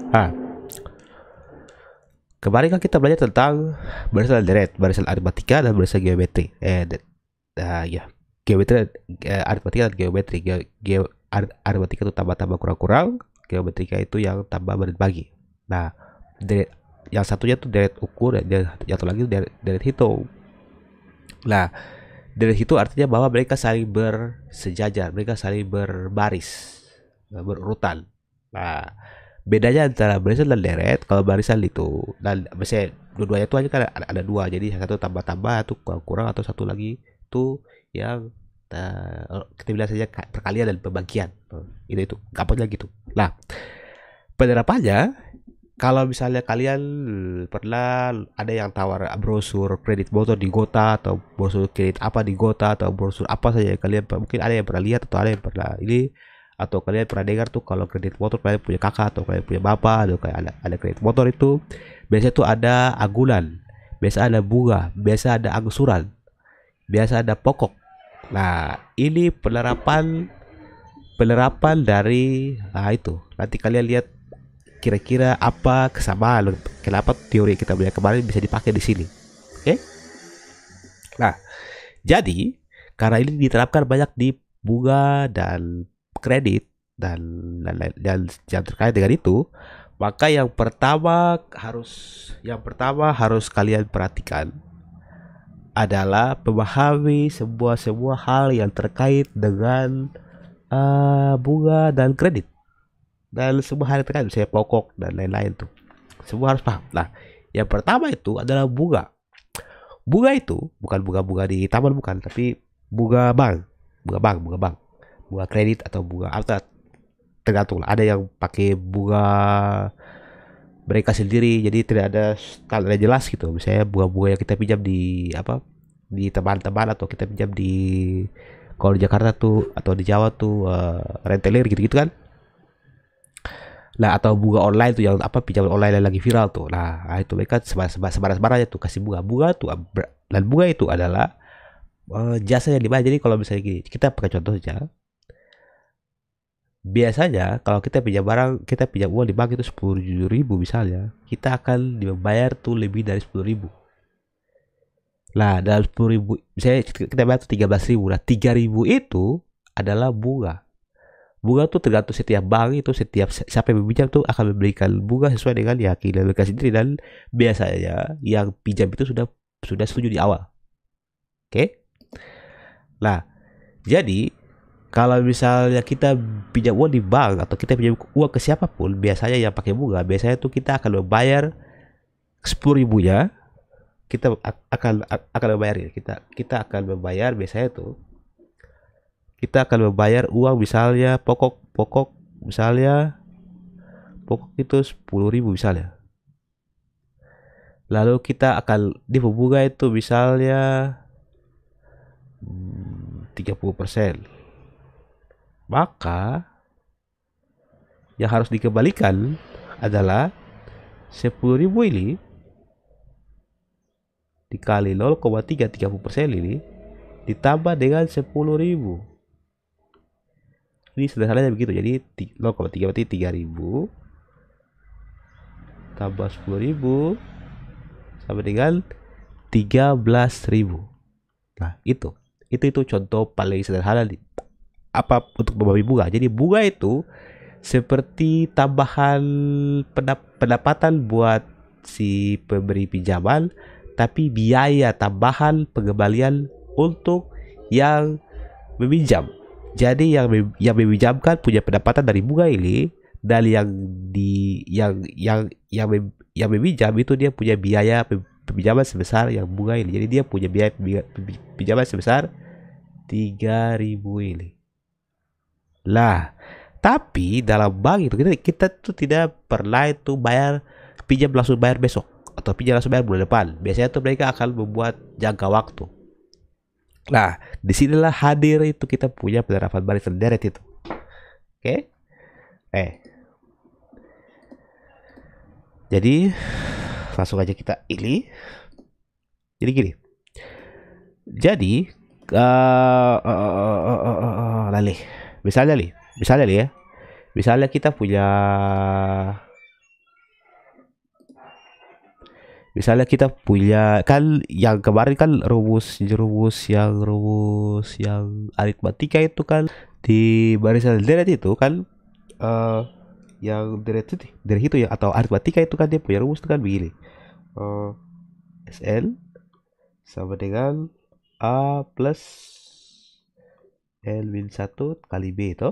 Ah, kemarin kan kita belajar tentang barisan deret, barisan aritmatika dan barisan geometri. Ya, geometri, aritmatika dan geometri. Aritmatika itu tambah-tambah kurang-kurang, geometrika itu yang tambah bagi. Nah, deret, yang satunya tuh deret ukur, dan yang satu lagi deret hitung. Nah, deret hitung artinya bahwa mereka saling bersejajar, mereka saling berbaris, berurutan. Nah, bedanya antara barisan dan deret, kalau barisan itu dan misalnya dua-duanya itu aja kan ada dua, jadi satu tambah-tambah, satu kurang-kurang, atau satu lagi itu yang kita bilang saja perkalian dan pembagian. Itu gampangnya gitu. Nah, penerapannya, kalau misalnya kalian pernah ada yang tawar brosur kredit motor di Gota, atau brosur kredit apa di Gota, atau brosur apa saja, kalian mungkin ada yang pernah lihat atau ada yang pernah ini, atau kalian pernah dengar tuh, kalau kredit motor kalian punya kakak atau kalian punya bapak, atau kayak ada kredit motor itu biasanya tuh ada agunan, biasa ada bunga, biasa ada angsuran, biasa ada pokok. Nah, ini penerapan penerapan dari itu. Nanti kalian lihat kira-kira apa kesamaan, kenapa teori kita belajar kemarin bisa dipakai di sini. Oke? Nah, jadi karena ini diterapkan banyak di bunga dan kredit dan dan yang terkait dengan itu, maka yang pertama harus kalian perhatikan adalah memahami semua hal yang terkait dengan bunga dan kredit, dan semua hal yang terkait misalnya pokok dan lain-lain tuh, semua harus paham. Nah, yang pertama itu adalah bunga. Bunga itu bukan bunga-bunga di taman, bukan, tapi bunga bank, bunga kredit atau bunga apa, tergantung lah. Ada yang pakai bunga mereka sendiri, jadi tidak ada standar jelas gitu. Misalnya bunga-bunga yang kita pinjam di apa, di teman-teman, atau kita pinjam di, kalau di Jakarta tuh atau di Jawa tuh renteler gitu-gitu kan. Nah, atau bunga online tuh, yang apa, pinjaman online yang lagi viral tuh. Nah, itu mereka sebar aja tuh kasih bunga. Dan bunga itu adalah jasa yang dibayar. Jadi kalau misalnya gini, kita pakai contoh saja. Biasanya kalau kita pinjam barang, kita pinjam uang di bank itu 10.000 misalnya, kita akan dibayar tuh lebih dari 10.000. Nah, dalam 10.000 misalnya kita bayar tuh 13.000. Nah, 3.000 itu adalah bunga. Bunga tuh tergantung setiap bank itu, setiap siapa yang meminjam tuh akan memberikan bunga sesuai dengan keyakinan mereka sendiri, dan biasanya yang pinjam itu sudah setuju di awal. Oke? Nah, jadi kalau misalnya kita pinjam uang di bank atau kita pinjam uang ke siapapun, biasanya yang pakai bunga, biasanya tuh kita akan membayar 10.000-nya, kita akan membayar, kita akan membayar biasanya tuh, kita akan membayar uang misalnya pokok misalnya, pokok itu 10.000 misalnya. Lalu kita akan di bunga itu misalnya 30%. Maka yang harus dikembalikan adalah 10.000 ini dikali 0,3, 30% ini ditambah dengan 10.000. Ini sederhananya begitu. Jadi 0,3 berarti 3.000 tambah 10.000 sama dengan 13.000. Nah, itu contoh paling sederhana apa untuk memahami bunga. Jadi bunga itu seperti tambahan pendapatan buat si pemberi pinjaman, tapi biaya tambahan pengembalian untuk yang meminjam. Jadi yang meminjamkan punya pendapatan dari bunga ini, dan yang meminjam itu dia punya biaya pinjaman sebesar yang bunga ini. Jadi dia punya biaya pinjaman sebesar 3.000 ini. Lah, tapi dalam bank itu kita tuh tidak pernah itu pinjam langsung bayar besok, atau pinjam langsung bayar bulan depan. Biasanya tuh mereka akan membuat jangka waktu. Nah, disinilah hadir itu kita punya penerapan barisan deret itu. Oke? Jadi langsung aja kita ini. Jadi gini. Jadi misalnya kita punya Misalnya kita punya kan yang kemarin kan rumus yang aritmatika itu kan di barisan deret itu kan eh yang deret itu ya atau aritmatika itu kan dia punya rumus itu kan begini. Eh, SL sama dengan A plus L min 1 kali B itu.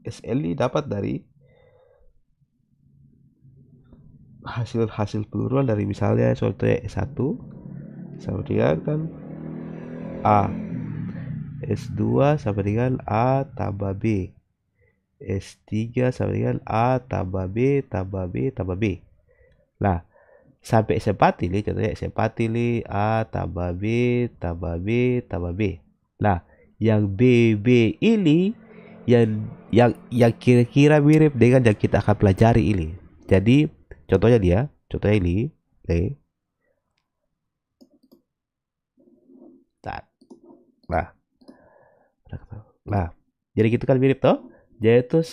SL ini dapat dari hasil peluruan dari misalnya contohnya S1 sama dengan kan A, S2 sama dengan A tambah B, S3 sama dengan A tambah B tambah B tambah B. Nah, sampai S4 ini contohnya S4 ini A tambah B tambah B tambah B. Nah, yang B B ini yang kira-kira mirip dengan yang kita akan pelajari ini. Jadi contohnya ini, nih. Nah, nah, jadi gitu kan mirip toh. Jadi itu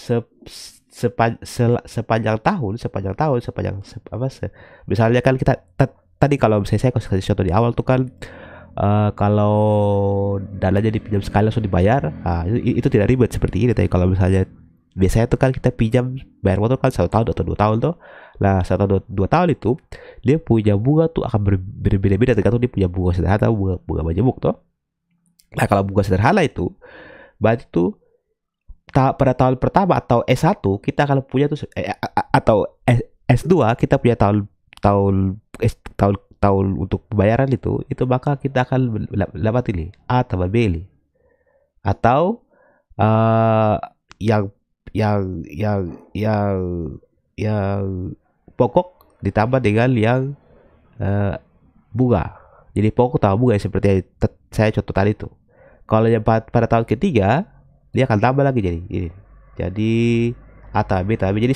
misalnya kan kita tadi kalau saya kasih contoh di awal tuh kan kalau dananya dipinjam sekali langsung dibayar, itu tidak ribet seperti ini. Tapi kalau misalnya biasanya tuh kan kita pinjam bayar motor kan 1 tahun atau 2 tahun tuh. Nah 1 atau 2 tahun itu dia punya bunga tuh akan berbeda-beda tergantung dia punya bunga sederhana atau bunga majemuk tuh. Nah kalau bunga sederhana itu berarti tuh pada tahun pertama atau S1 kita akan punya tuh atau S2 kita punya tahun tahun tahun tahun untuk pembayaran itu maka kita akan dapat ini A tambah B ini atau yang yang yang yang yang pokok ditambah dengan yang bunga. Jadi pokok tambah bunga seperti saya contoh tadi itu. Kalau yang pada tahun ketiga dia akan tambah lagi jadi ini. Jadi A tambah B tambah B. Jadi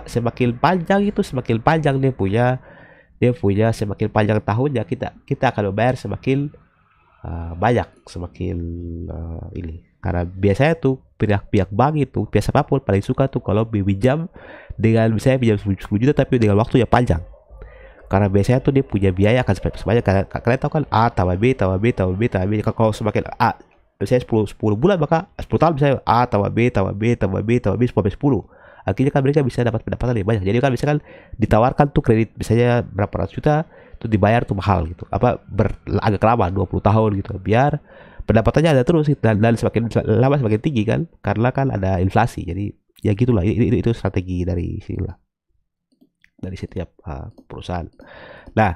semakin panjang itu semakin panjang dia punya semakin panjang tahunnya kita akan membayar semakin banyak semakin ini. Karena biasanya tuh pihak bank itu biasa apapun paling suka tuh kalau pinjam dengan misalnya pinjam 10 juta tapi dengan waktu yang panjang. Karena biasanya tuh dia punya biaya akan sebanyak kalian tahu kan A tambah B tambah B tambah B tambah B. Kalau semakin A misalnya 10 bulan maka 10 tahun misalnya A tambah B tambah B tambah B tambah B sampai 10. Akhirnya kan mereka bisa dapat pendapatan lebih banyak. Jadi kan bisa kan ditawarkan tuh kredit misalnya berapa ratus juta itu dibayar tuh mahal gitu. Agak lama 20 tahun gitu. Biar pendapatannya ada terus dan semakin lama semakin tinggi kan karena kan ada inflasi. Jadi ya gitulah itu strategi dari sini lah. Dari setiap perusahaan. Nah,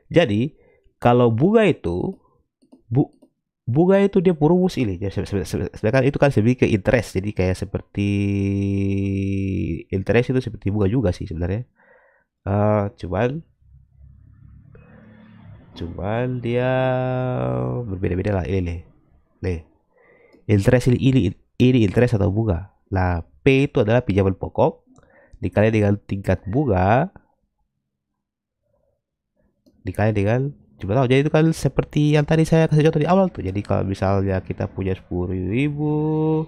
jadi kalau bunga itu dia berumus ini. Sedangkan itu kan lebih ke interest. Jadi kayak seperti interest itu seperti bunga juga sih sebenarnya. Cuman dia berbeda-beda lah ini nih. Interest ini interest atau bunga. Nah, P itu adalah pinjaman pokok dikali dengan tingkat bunga dikali dengan jumlah tahun. Jadi itu kan seperti yang tadi saya kasih contoh di awal tuh. Jadi kalau misalnya kita punya 10.000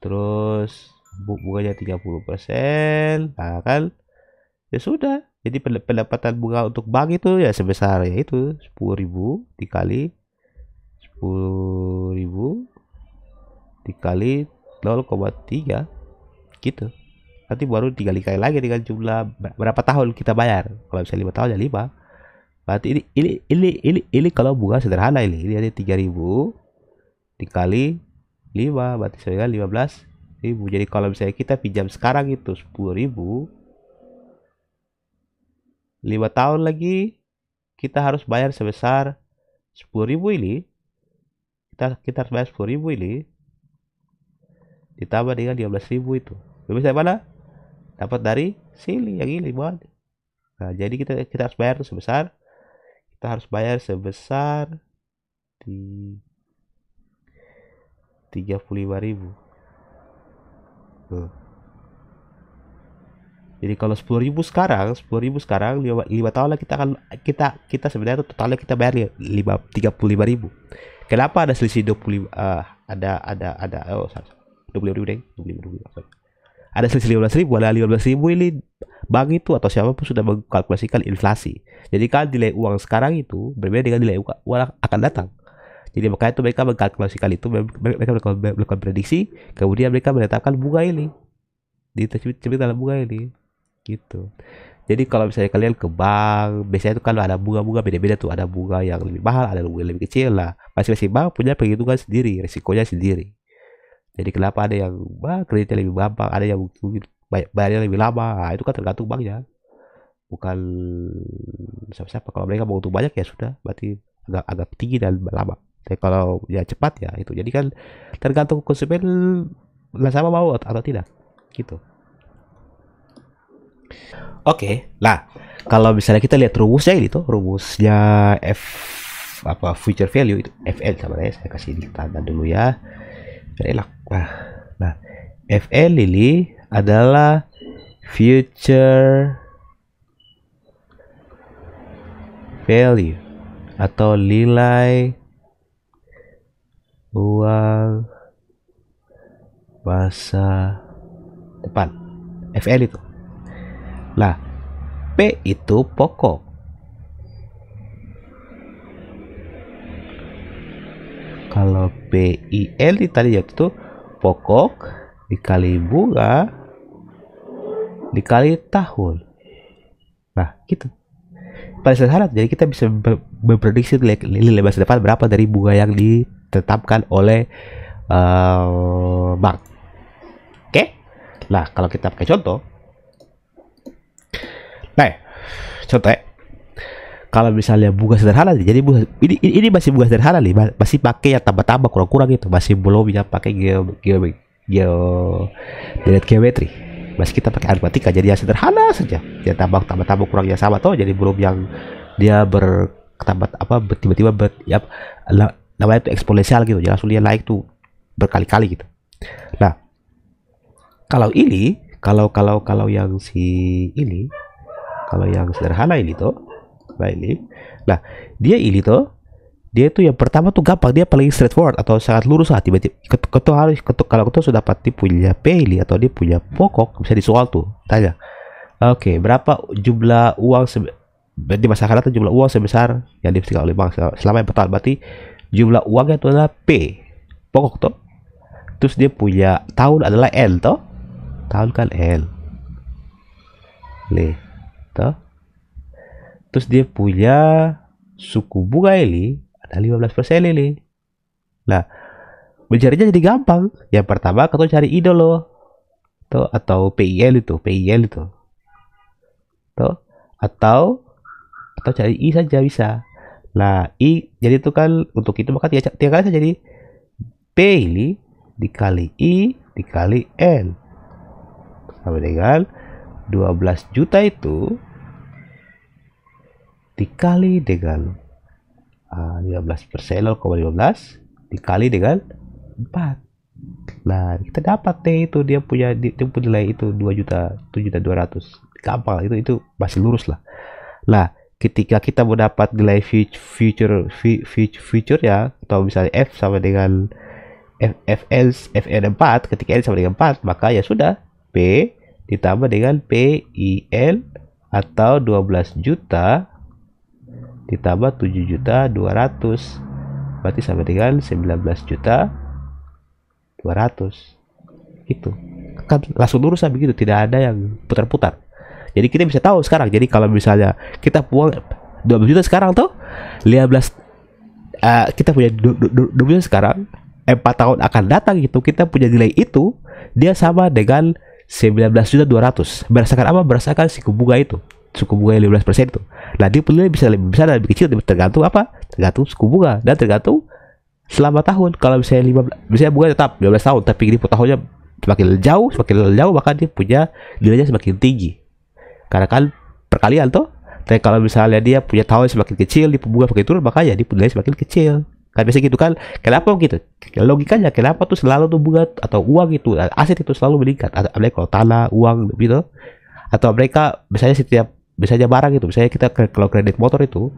terus bunganya 30%, nah kan ya sudah. Jadi pendapatan bunga untuk bank itu ya sebesar ya itu 10.000 dikali 10.000 dikali 0,3 gitu. Nanti baru dikali-kali lagi dengan jumlah berapa tahun kita bayar. Kalau misalnya 5 tahun ya 5. Berarti ini kalau bunga sederhana ini ada 3.000 dikali 5 berarti sekitar 15.000. Jadi kalau misalnya kita pinjam sekarang itu 10.000, 5 tahun lagi kita harus bayar sebesar 10.000 ini. Kita harus bayar 10.000 ini ditambah dengan 15.000 itu. Bisa mana? Dapat dari sini yang ini buat. Nah, jadi kita harus bayar tuh sebesar di 35.000. Jadi kalau 10.000 sekarang 5 tahun lah kita sebenarnya totalnya kita bayar 35.000. Kenapa ada selisih 25 ada 25.000 deh. 25.000. Ada selisih 15.000, ada 15.000 ini bank itu atau siapapun sudah mengkalkulasikan inflasi. Jadi kan nilai uang sekarang itu berbeda dengan nilai uang akan datang. Jadi makanya itu mereka mengkalkulasikan itu, mereka melakukan prediksi, kemudian mereka menetapkan bunga ini, dicebit dalam bunga ini, gitu. Jadi kalau misalnya kalian ke bank, biasanya itu kalau ada bunga-bunga beda-beda tuh, ada bunga yang lebih mahal, ada bunga yang lebih kecil lah. Masing-masing bank punya perhitungan sendiri, resikonya sendiri. Jadi kenapa ada yang kreditnya lebih gampang, ada yang bayarnya lebih lama, nah, itu kan tergantung banknya. Bukan siapa-siapa. Kalau mereka mau untung banyak ya sudah, berarti agak tinggi dan lama. Tapi kalau ya cepat ya itu. Jadi kan tergantung konsumen sama mau atau tidak, gitu. Oke, nah kalau misalnya kita lihat rumusnya ini tuh, rumusnya future value itu FL sama ya, saya kasih tanda dulu ya. Elak. Nah, FL ini adalah future value atau nilai uang masa depan. FL itu. Nah, P itu pokok. Kalau PIL tadi itu pokok dikali bunga dikali tahun. Nah, gitu. Pada sederhana, jadi kita bisa memprediksi nilai masa depan berapa dari bunga yang ditetapkan oleh bank. Oke? Nah, kalau kita pakai contoh, nah, contoh ya. Kalau misalnya bunga sederhana, jadi bunga ini masih bunga sederhana nih, masih pakai yang tambah-tambah kurang-kurang itu, masih belum bisa pakai geometri. Masih kita pakai aritmatika, jadi yang sederhana saja. Ya tambah kurangnya sama toh, jadi belum yang dia bertambah tiba-tiba ya namanya itu eksponensial gitu, jadi langsung dia naik tuh berkali-kali gitu. Nah, kalau ini kalau yang ini, kalau yang sederhana ini tuh, nah ini, nah dia ini tuh, dia itu yang pertama tuh gampang, dia paling straightforward atau sangat lurus lah. Tiba-tiba kalau kita sudah dapat dia punya P ini atau dia punya pokok, bisa di soal tuh tanya, oke, berapa jumlah uang di masa akan datang, jumlah uang sebesar yang dipegang oleh bank selama yang bertahun, berarti jumlah uangnya itu adalah P pokok tuh. Terus dia punya tahun adalah L toh, tahun kan L toh. Terus dia punya suku bunga ini ada 15% ini. Nah, mencarinya jadi gampang. Yang pertama kita cari I dulu, tuh, atau PIL itu, tuh, atau cari I saja bisa. Nah, I jadi itu kan untuk itu maka tiga kali saja, jadi P ini dikali I dikali N sama dengan 12 juta itu dikali dengan 15%, 0,15 dikali dengan 4. Nah, kita dapat T itu, dia punya nilai itu 2.700.200. Gampang, itu masih lurus lah. Nah, ketika kita mau dapat nilai future ya, atau misalnya F sama dengan FN 4, ketika N sama dengan 4, maka ya sudah, P ditambah dengan PIL atau 12 juta ditambah 7.200.000, berarti sama dengan 19.200.000. Itu kan langsung lurus lah begitu, tidak ada yang putar-putar. Jadi kita bisa tahu sekarang, jadi kalau misalnya kita buang 12 juta sekarang tuh 15 kita punya 12 juta sekarang, 4 tahun akan datang gitu, kita punya nilai itu dia sama dengan 19.200.000. Berdasarkan apa? Berdasarkan suku bunga itu, suku bunga 15% itu. Nah, dia punya bisa lebih besar dan lebih kecil, tergantung apa? Tergantung suku bunga dan tergantung selama tahun. Kalau misalnya bunga tetap 15 tahun, tapi ini tahunnya semakin jauh, maka dia punya nilainya semakin tinggi. Karena kan perkalian tuh. Tapi kalau misalnya dia punya tahun semakin kecil, di bunga semakin turun, maka ya dia nilainya semakin kecil. Kan biasa gitu kan. Kenapa gitu? Logikanya kenapa tuh selalu tuh bunga atau uang itu, aset itu selalu meningkat. Apalagi kalau tanah, uang gitu. Atau mereka misalnya barang itu, misalnya kita kalau kredit motor itu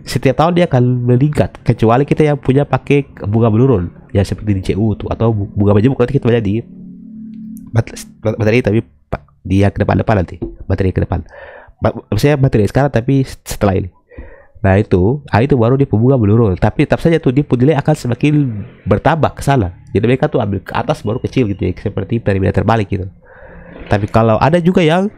setiap tahun dia akan meningkat, kecuali kita yang punya pakai bunga menurun ya, seperti di CU tuh, atau bunga majemuk nanti kita banyak di materi, tapi dia ke depan nanti. baterai ke depan. Maksudnya baterai sekarang tapi setelah ini. Nah itu baru dia bunga menurun. Tapi tetap saja tuh dia nilai akan semakin bertambah ke sana. Jadi mereka tuh ambil ke atas baru kecil gitu ya, seperti piramida terbalik gitu. Tapi kalau ada juga yang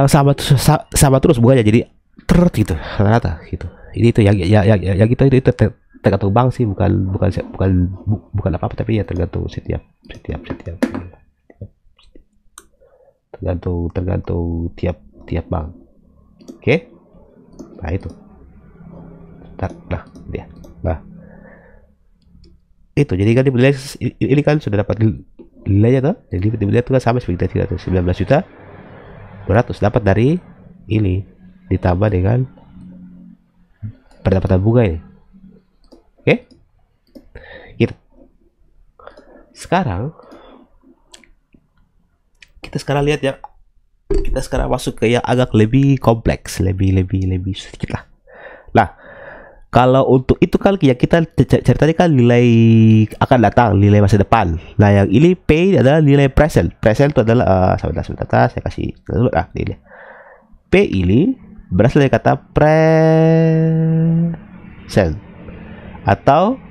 sama terus bunganya, jadi gitu rata gitu. Ini itu yang kita itu tergantung bank sih, bukan apa-apa, tapi ya tergantung setiap tergantung tiap bank. Oke. Nah itu. Nah dia. Nah itu jadi kan dibeli ini kan sudah dapat nilainya tuh. Jadi dibeli itu kan sama seperti 19 juta 200 dapat dari ini ditambah dengan pendapatan bunga ini. Oke. Gitu. Sekarang kita lihat ya, kita sekarang masuk ke yang agak lebih kompleks, lebih sedikit lah. Nah, kalau untuk itu kan ya kita ceritanya kan nilai akan datang, nilai masa depan. Nah, yang ini P adalah nilai present. Present itu adalah sebentar saya kasih dulu nilai. P ini berasal dari kata present atau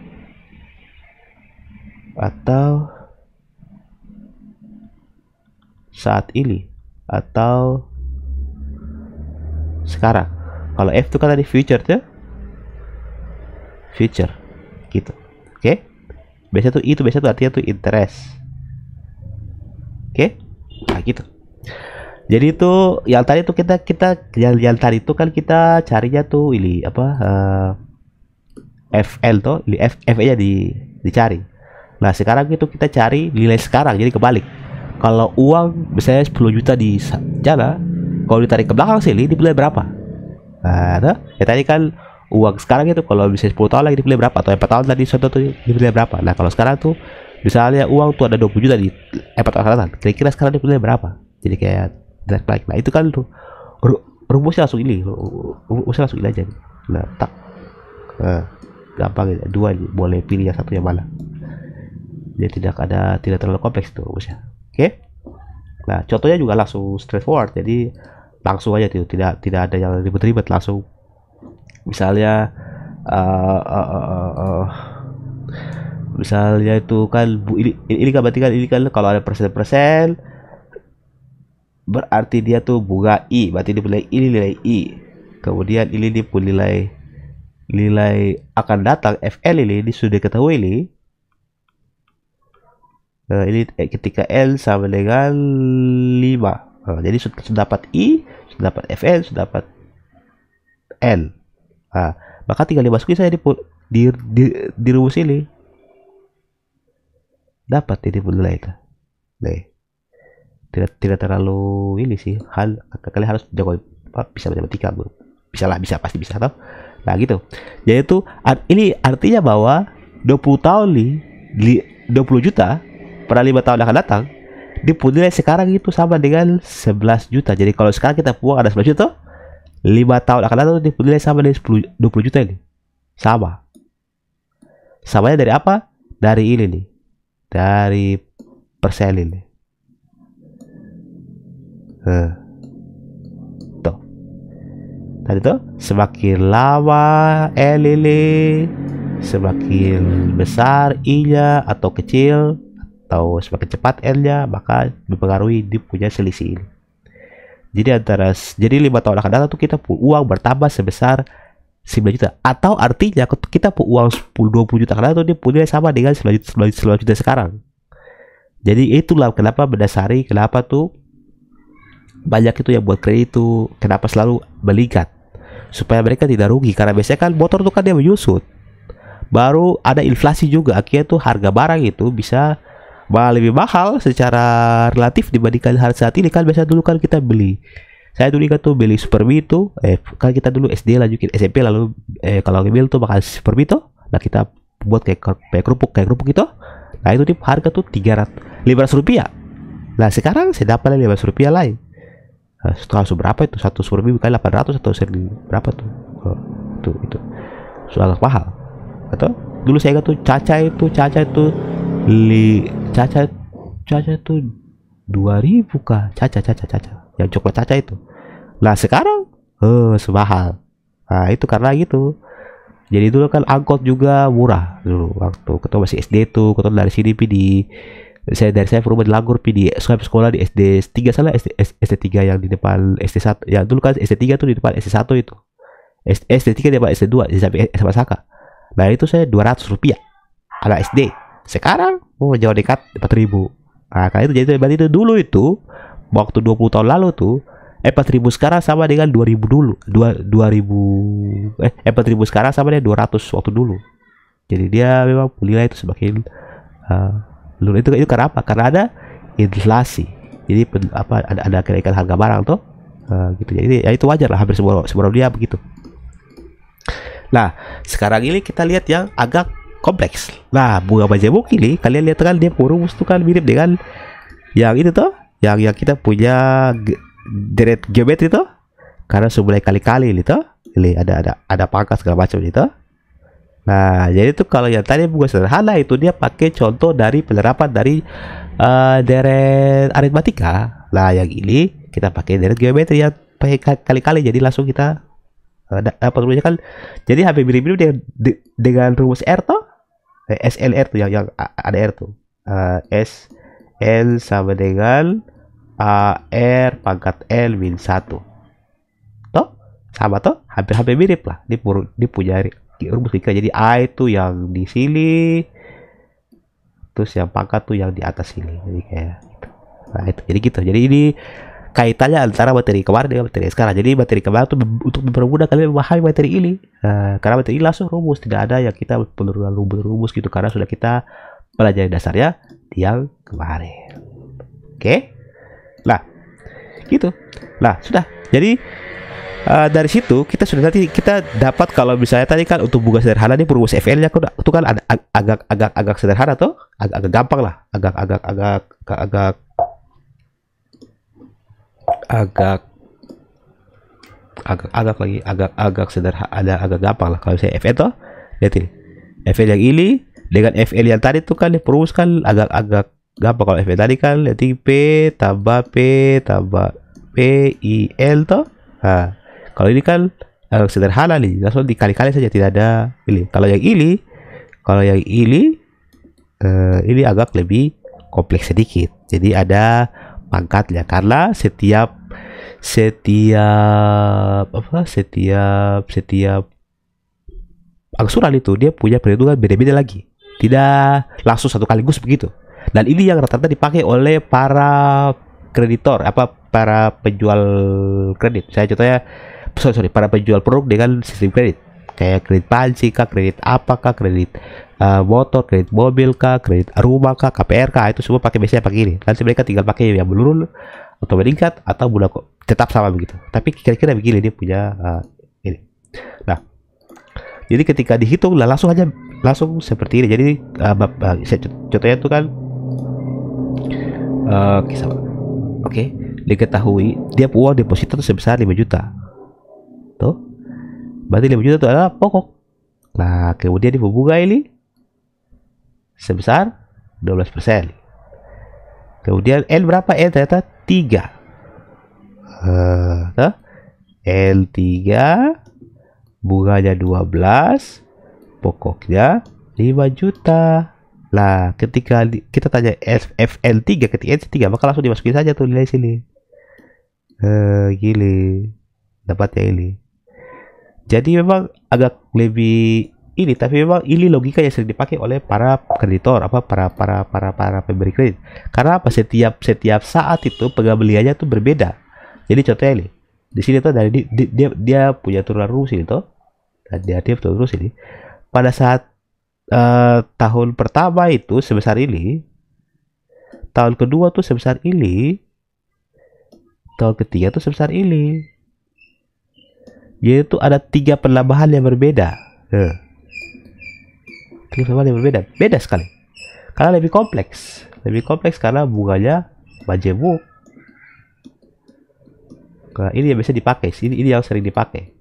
saat ini atau sekarang. Kalau F itu kan tadi future tuh, future gitu. Oke. Biasa tuh artinya tuh interest. Oke. Nah gitu. Jadi itu yang tadi tuh kita yang tadi itu kan kita carinya tuh ini apa FL tuh, ini F nya dicari. Nah sekarang itu kita cari nilai sekarang, jadi kebalik. Kalau uang misalnya 10 juta di sana, kalau ditarik ke belakang sih ini dibeli berapa? Nah, ya tadi kan uang sekarang itu kalau bisa 10 tahun lagi dibeli berapa, atau 4 tahun tadi contoh tuh dibeli berapa. Nah kalau sekarang tuh misalnya uang tuh ada 20 juta di 4 tahun, kira-kira sekarang dibeli berapa? Jadi kayak balik. Nah itu kan tuh rumusnya langsung ini aja. Nah tak gampang ya, dua boleh pilih yang satu yang mana. Dia tidak terlalu kompleks tuh rumusnya. Oke. Nah contohnya juga langsung straightforward, jadi langsung aja tuh, tidak ada yang ribet-ribet, langsung misalnya misalnya itu kan ini kan berarti kan ini kan kalau ada persen berarti dia tuh bunga I, berarti dia nilai I, kemudian ini dia pun nilai akan datang FL ini sudah diketahui ini. Nah, ini ketika L sama dengan 5. Nah, jadi sudah dapat I, sudah dapat FL, sudah dapat L. Nah, maka tinggal dimasukin saya di rumus ini. Dapat ini pun nilai itu. Nih. Tidak terlalu ini sih. Kalian harus jago bisa matematika, bro. Bisa pasti bisa toh. Nah, gitu. Jadi itu ini artinya bahwa 20 tahun nih 20 juta pada 5 tahun akan datang, nilai sekarang itu sama dengan 11 juta. Jadi kalau sekarang kita buang ada 11 juta, 5 tahun akan datang nilai sama dengan 20 juta ini. Sama. Samanya dari apa? Dari ini nih. Dari persen ini. Tuh. Tadi tuh semakin lama L ini semakin besar I-nya atau kecil, atau semakin cepat L-nya, maka mempengaruhi dia punya selisih ini. Jadi 5 tahun akan datang tuh kita uang bertambah sebesar 9 juta, atau artinya kita uang 20 juta akan datang tuh dia punya sama dengan 9 juta sekarang. Jadi itulah kenapa kenapa tuh banyak itu yang buat kredit itu kenapa selalu meningkat, supaya mereka tidak rugi, karena biasanya kan motor tuh kan dia menyusut, baru ada inflasi juga, akhirnya tuh harga barang itu bisa malah lebih mahal secara relatif dibandingkan harga saat ini. Kan biasa dulu kan kita saya dulu kan tuh beli Supermi itu kan kita dulu SD lanjutin SMP, lalu kalau ngambil tuh makan Supermi tuh, nah kita buat kayak kerupuk itu. Nah itu tuh harga tuh 500 rupiah. Nah sekarang saya dapat 500 rupiah lain. Nah, berapa itu satu Supermi bukan 800 atau berapa tuh? Itu agak mahal. Atau dulu saya ingat tuh Caca itu 2.000 kah? Caca. Yang coklat caca itu. Nah sekarang, semahal. Nah itu karena gitu. Jadi dulu kan angkot juga murah dulu waktu kita masih SD tuh. Kita dari sini dari saya rumah di Langgur di sekolah di SD 3 salah SD 3 yang di depan SD 1. Ya dulu kan SD 3 tuh di depan SD 1 itu. SD 3 di depan SD 2 di sampai SMA Saka. Nah itu saya 200 rupiah anak SD. Sekarang jauh dekat 4.000. Nah karena itu jadi berarti itu dulu itu waktu 20 tahun lalu tuh 4.000 sekarang sama dengan 2.000 dulu. 4.000 sekarang sama dengan 200 waktu dulu. Jadi dia memang nilai itu semakin dulu itu karena apa? Karena ada inflasi. Jadi ada kenaikan harga barang tuh. Gitu. Jadi ya itu wajar lah, hampir semua dia begitu. Nah, sekarang ini kita lihat yang agak kompleks. Nah, bunga majemuk ini kalian lihat kan dia rumus tuh kan mirip dengan yang itu tuh, yang kita punya deret geometri tuh. Karena sebelah kali-kali itu, ini ada pangkat segala macam itu. Nah, jadi tuh kalau yang tadi bunga sederhana itu dia pakai contoh dari penerapan dari deret aritmatika. Nah, yang ini kita pakai deret geometri yang pakai kali-kali, jadi langsung kita apa namanya kan, jadi hampir mirip-mirip dengan rumus R toh, SLR tuh yang ada R tuh, SL sama dengan R pangkat L min 1 toh, sama toh, hampir mirip lah. Dia punya rumus kita, jadi A itu yang di sini, terus yang pangkat tuh yang di atas sini, jadi kayak gitu. Nah itu jadi gitu, jadi ini kaitannya antara materi kemarin dengan materi sekarang. Jadi materi kemarin itu untuk mempermudah kalian memahami materi ini. Karena materi ini langsung rumus, tidak ada yang kita perlu rumus gitu, karena sudah kita pelajari dasarnya di yang kemarin. Oke? Nah, gitu. Nah, sudah. Jadi dari situ kita sudah nanti kita dapat kalau misalnya tadi kan untuk bunga sederhana ini rumus FL-nya itu kan agak sederhana tuh, agak gampang lah, agak sederhana, agak gampang lah kalau saya FL toh. Lihat ini FL yang ini dengan FL yang tadi tuh kan diperus kan agak gampang. Kalau FL tadi kan lihat P tambah P I L toh. Nah, kalau ini kan sederhana nih, langsung dikali-kali saja, tidak ada ini. Kalau yang ini agak lebih kompleks sedikit, jadi ada pangkatnya karena setiap angsuran itu dia punya perhitungan beda-beda lagi, tidak langsung satu kaligus begitu. Dan ini yang rata-rata dipakai oleh para kreditor, para penjual kredit. Saya contohnya para penjual produk dengan sistem kredit, kayak kredit panci kah, kredit apakah, kredit motor, kredit mobil kah, kredit rumah kah, KPR kah, itu semua biasanya pakai ini. Nanti mereka tinggal pakai yang menurun atau meningkat atau bulan tetap sama begitu. Tapi kira-kira begini dia punya ini. Nah, jadi ketika dihitung lah langsung seperti ini. Jadi contohnya itu kan oke, diketahui dia uang deposito itu sebesar 5 juta. Tuh. Berarti 5 juta itu adalah pokok. Nah, kemudian di bunga ini sebesar 12%. Kemudian L berapa? L ternyata 3. L 3, bunganya 12, pokoknya 5 juta. Nah, ketika kita tanya FL3 ketika L3, maka langsung dimasukin saja tuh nilai sini. Gini. Dapatnya ini. Jadi memang agak lebih ini, tapi memang ini logika yang sering dipakai oleh para kreditor, para pemberi kredit. Karena apa? Setiap saat itu pengembaliannya tuh berbeda. Jadi contohnya ini, di sini tuh dari dia punya turunan rumus ini tuh, dan dia turunan rumus ini. Pada saat tahun pertama itu sebesar ini, tahun kedua tuh sebesar ini, tahun ketiga tuh sebesar ini. Yaitu ada 3 penambahan yang berbeda. 3 penambahan yang berbeda, beda sekali. Karena lebih kompleks karena bunganya majemuk. Nah, ini yang biasa dipakai, ini yang sering dipakai.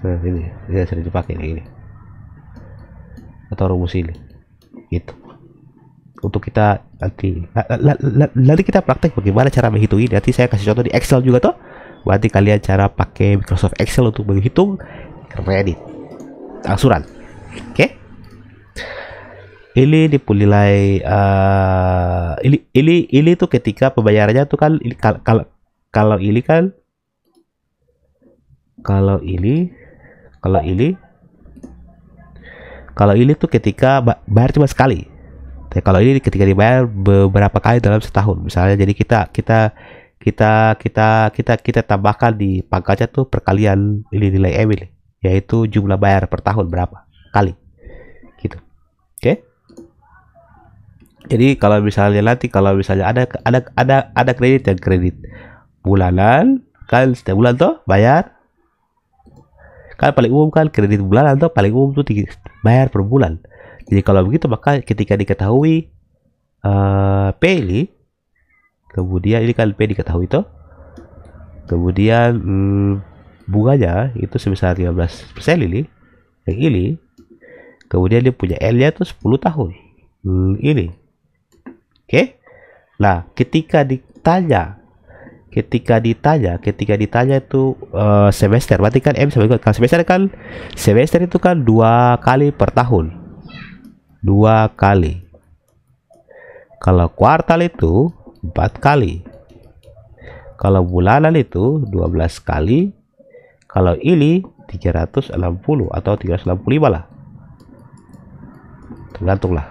Nah, ini yang sering dipakai ini. atau rumus ini gitu. Untuk kita nanti kita praktek bagaimana cara menghitung ini. Nanti saya kasih contoh di Excel juga tuh. Berarti kalian cara pakai Microsoft Excel untuk menghitung kredit angsuran. Oke. Ini nilai ini tuh ketika pembayarannya tuh kan kalau ini kan kalau ini tuh ketika bayar cuma sekali. Tapi kalau ini ketika dibayar beberapa kali dalam setahun. Misalnya jadi kita tambahkan di pangkatnya tuh perkalian ini nilai M ini, yaitu jumlah bayar per tahun berapa kali. Gitu. Oke. Jadi kalau misalnya nanti ada kredit bulanan kan, setiap bulan tuh bayar kan paling umum kan kredit bulanan tuh paling umum tuh bayar per bulan. Jadi kalau begitu maka ketika diketahui P ini, kemudian ini kan P diketahui tuh, kemudian bunganya itu sebesar 15% ini, yang ini, kemudian dia punya L-nya tuh 10 tahun ini. Oke. Nah, ketika ditanya itu semester, berarti kan M sama kan semester itu kan 2 kali per tahun. 2 kali. Kalau kuartal itu 4 kali. Kalau bulanan itu 12 kali. Kalau ini 360 atau 365 lah. Tergantung lah.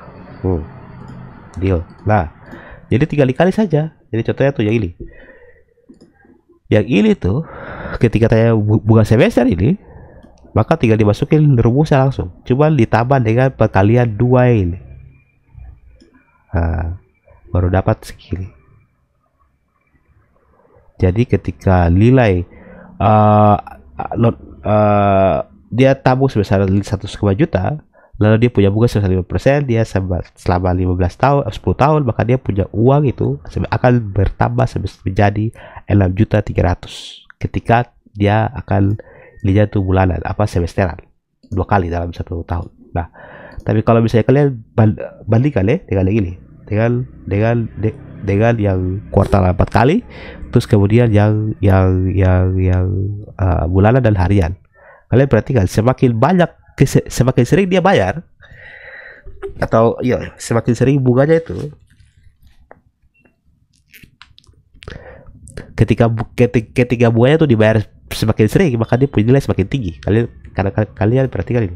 Deal. Nah, jadi tinggal dikali saja. Jadi contohnya tuh yang ini. Yang ini tuh ketika tanya bunga semester ini, maka tinggal dimasukin rumusnya langsung. Cuma ditambah dengan perkalian 2 ini. Nah, baru dapat segini. Jadi ketika nilai dia tabung sebesar 1,5 juta, lalu dia punya bunga sebesar 5%, dia selama 15 tahun, 10 tahun, maka dia punya uang itu akan bertambah menjadi 6.300.000 ketika dia akan lihat tuh bulanan apa semesteran 2 kali dalam 1 tahun. Nah, tapi kalau misalnya kalian bandingkan dengan yang ini, dengan yang kuartal 4 kali, terus kemudian yang bulanan dan harian, kalian perhatikan semakin sering dia bayar, atau ya semakin sering bunganya itu, ketika bunganya itu dibayar semakin sering, maka dia punya nilai semakin tinggi. Kalian perhatikan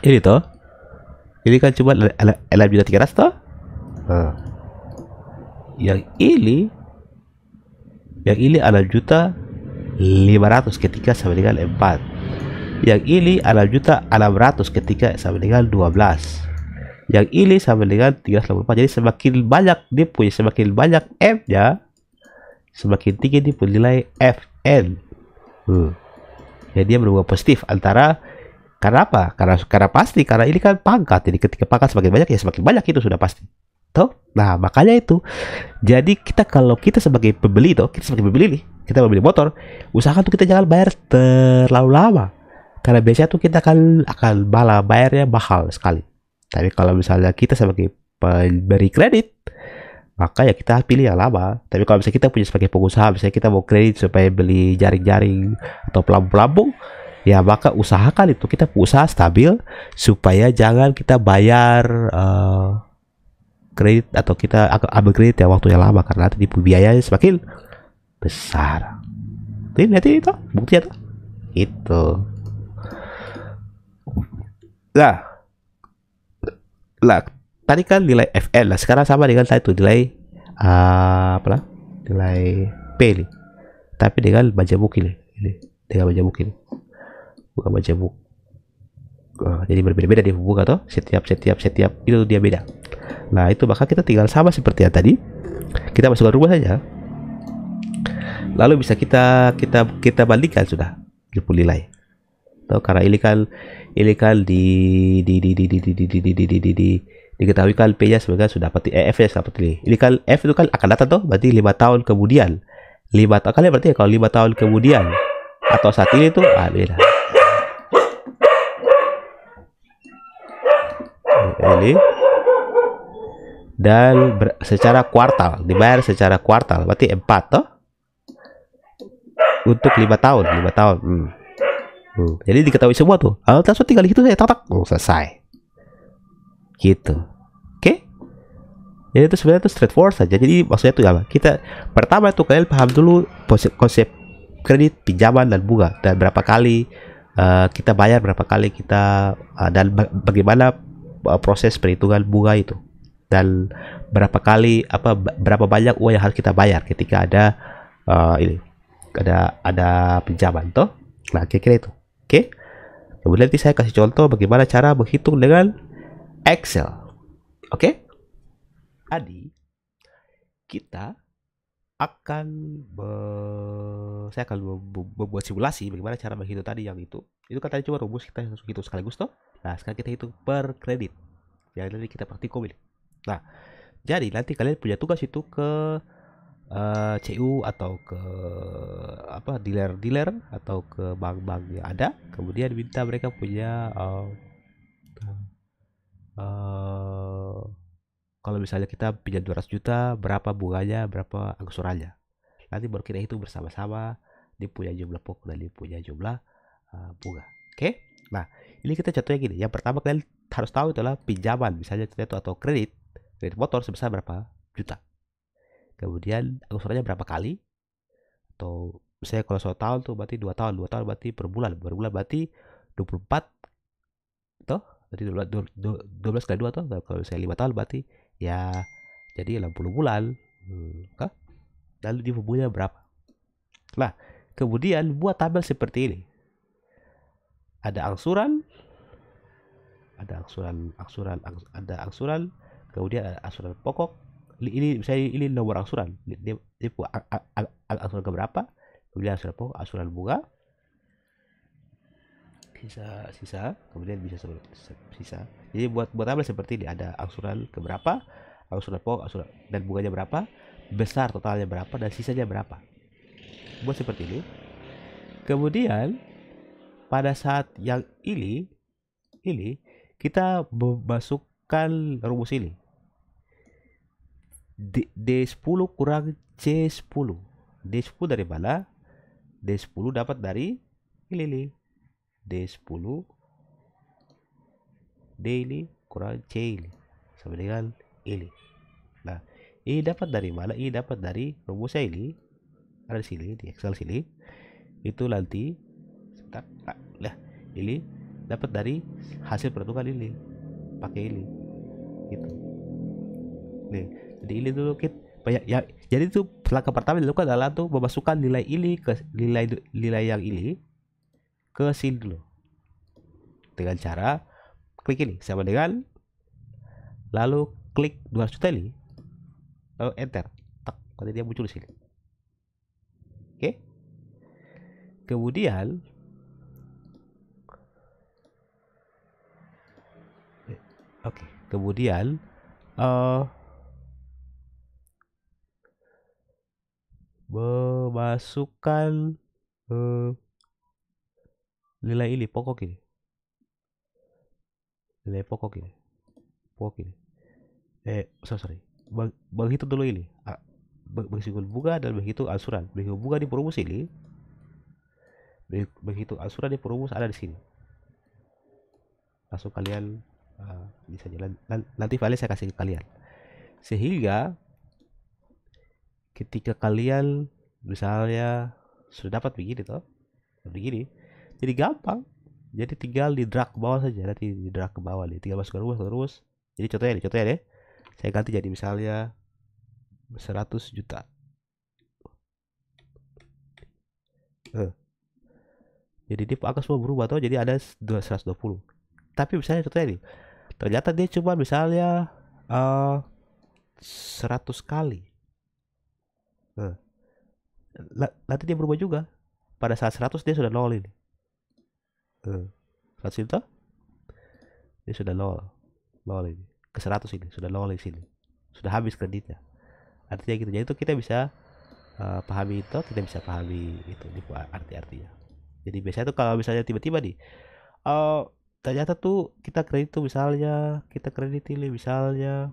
ini toh, ini kan cuma 6.300.000 toh. Yang ini 6.500.000 ketika sama dengan 4. Yang ini 6.600.000 ketika sama dengan 12. Yang ini sama dengan 384. Jadi semakin banyak dia punya, semakin banyak M-nya, semakin tinggi dia punya nilai FN. Jadi dia berubah positif antara, karena apa? Karena pasti, karena ini kan pangkat. Jadi ketika pangkat semakin banyak, ya semakin banyak, itu sudah pasti. Tuh. Nah, makanya itu. Jadi kalau kita sebagai pembeli nih, kita membeli motor, usahakan tuh kita jangan bayar terlalu lama. Karena biasanya tuh kita akan bayarnya mahal sekali. Tapi kalau misalnya kita sebagai pemberi kredit, maka ya kita pilih yang lama. Tapi kalau misalnya kita punya sebagai pengusaha, misalnya kita mau kredit supaya beli jaring-jaring atau pelampung-pelampung, ya maka usahakan itu kita usaha stabil supaya jangan kita bayar kredit atau kita ambil kredit yang waktunya lama, karena nanti biayanya semakin besar. Nanti itu buktinya tuh itu. Lah tadi kan nilai FN lah, sekarang sama dengan tadi itu nilai nilai P ini, tapi dengan majemuk ini dengan majemuk ini, bukan majemuk. Jadi berbeda dia bunga toh, setiap itu dia beda. Nah itu maka kita tinggal sama seperti yang tadi, kita masukkan rumus saja, lalu bisa kita bandingkan sudah nilai. Tuh, karena ini kan diketahui kan P-nya sebenarnya sudah dapat, F-nya dapat ini kan F itu kan akan datang tuh, berarti 5 tahun kemudian, 5 tahun kalian berarti ya, kalau 5 tahun kemudian atau saat ini tuh beda. ini, dan secara kuartal, dibayar secara kuartal, berarti 4 toh, untuk 5 tahun, 5 tahun. Jadi diketahui semua tuh. Langsung tinggal itu saya tak selesai. Gitu. Oke? Jadi itu sebenarnya itu straightforward saja. Jadi maksudnya itu apa? Kita pertama itu kalian paham dulu konsep kredit, pinjaman, dan bunga, dan berapa kali kita bayar, berapa kali kita dan bagaimana proses perhitungan bunga itu, dan berapa kali berapa banyak uang yang harus kita bayar ketika ada ini ada pinjaman toh. Nah, kira-kira itu. Oke. Kemudian nanti saya kasih contoh bagaimana cara menghitung dengan Excel. Oke. Tadi kita akan saya akan membuat simulasi bagaimana cara menghitung tadi yang itu kan tadi cuma rumus kita hitung sekaligus toh. Nah, sekarang kita hitung per kredit yang nanti kita praktikum ini. Nah, jadi nanti kalian punya tugas itu ke CU atau ke dealer atau ke bank-bank yang ada, kemudian minta mereka punya kalau misalnya kita pinjam 200 juta, berapa bunganya, berapa angsurannya. Nanti baru kita hitung bersama-sama, dia punya jumlah pokok dan dia punya jumlah bunga. Oke? Nah, ini kita contohnya gini. Yang pertama kalian harus tahu adalah pinjaman, misalnya itu atau kredit motor sebesar berapa juta. Kemudian angsurannya berapa kali? Atau misalnya kalau 1 tahun tuh berarti 2 tahun, 2 tahun berarti per bulan berarti 24 toh, berarti 12 kali 2 toh. Kalau saya 5 tahun berarti ya jadi 60 bulan. Lalu di bumbunya berapa? Nah, kemudian buat tabel seperti ini. Ada angsuran, ada angsuran, kemudian ada angsuran pokok. Ini misalnya ini nomor angsuran. Dia angsuran ke berapa? Kemudian angsuran pokok, angsuran bunga, sisa, kemudian bisa sisa. Jadi buat tabel seperti ini, ada angsuran ke berapa, angsuran pokok, angsuran dan bunganya berapa, besar totalnya berapa, dan sisanya berapa. Buat seperti ini. Kemudian pada saat yang ini kita memasukkan rumus ini. D10 kurang C10. D10 dari mana? D10 dapat dari ini. D10 D ini kurang C ini sama dengan ini. Nah, ini dapat dari mana? Ini dapat dari rumusnya ini. Ada di sini, di Excel sini. Itu nanti ini dapat dari hasil perhitungan ini. Pakai ini. Gitu. Nih, jadi ini dulu kita ya, jadi itu langkah pertama dilakukan adalah tuh memasukkan nilai ini ke nilai yang ini ke sini dulu dengan cara klik ini sama dengan lalu klik 200 juta ini lalu enter, tak, nanti dia muncul di sini. Oke. Kemudian memasukkan nilai ini pokok ini. Sorry. Begitu dulu ini. Begitu bunga dan begitu angsuran. Begitu bunga di perumus ini. Begitu angsuran di perumus ada di sini. Langsung kalian bisa jalan. Nanti file saya kasih ke kalian. Sehingga ketika kalian misalnya sudah dapat begini toh, begini, jadi gampang. Jadi tinggal di drag ke bawah saja, nanti di drag ke bawah nih, tinggal masuk ke rumus. Jadi contohnya deh, saya ganti jadi misalnya 100 juta. Jadi dia akan semua berubah toh, jadi ada 120. Tapi misalnya contohnya nih, ternyata dia cuma misalnya 100 kali. Nanti dia berubah juga. Pada saat 100 dia sudah 0 ini. 100 juta dia sudah 0 ini. Ke 100 ini sudah 0 di sini. Sudah habis kreditnya. Artinya gitu. Jadi itu kita bisa pahami itu, kita bisa pahami itu arti-artinya. Jadi biasanya tuh kalau misalnya tiba-tiba nih ternyata tuh kita kredit tuh misalnya kita kredit ini misalnya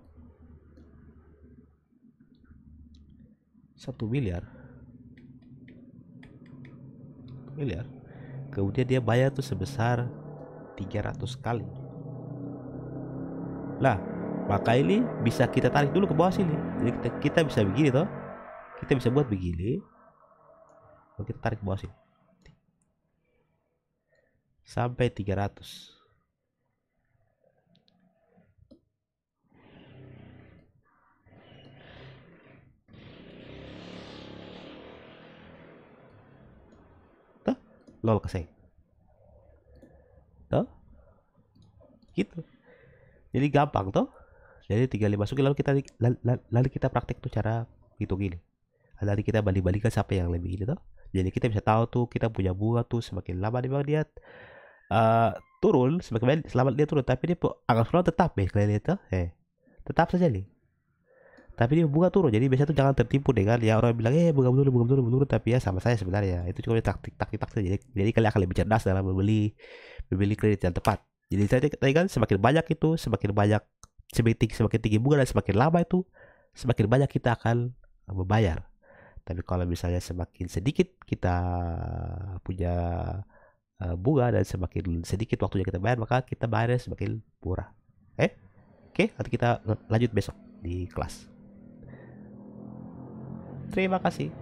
1 miliar, kemudian dia bayar tuh sebesar 300 kali. Lah, maka ini bisa kita tarik dulu ke bawah sini. Jadi kita bisa begini toh. Kita bisa buat begini. Lalu kita tarik ke bawah sini. Sampai 300. Tuh, lol ke saya. Tuh, gitu. Jadi gampang toh. Jadi tinggal dimasukin lalu kita praktek tuh cara hitung ini. Lalu kita balik-balikan siapa yang lebih ini toh. Jadi kita bisa tahu tuh kita punya bunga tuh semakin lama memang dia turun semakin banyak selamat dia turun, tapi dia angka tetap kalian lihat tuh, tetap saja nih. Tapi dia bunga turun, jadi biasanya tuh jangan tertipu dengan ya orang bilang bunga menurun, tapi ya sama saya sebenarnya. Itu cuma taktik saja. Jadi kalian akan lebih cerdas dalam membeli kredit yang tepat. Jadi saya tadi kan semakin banyak itu, semakin tinggi bunga dan semakin lama itu, semakin banyak kita akan membayar. Tapi kalau misalnya semakin sedikit kita punya bunga dan semakin sedikit waktunya kita bayar, maka kita bayarnya semakin murah. Oke, nanti kita lanjut besok di kelas. Terima kasih.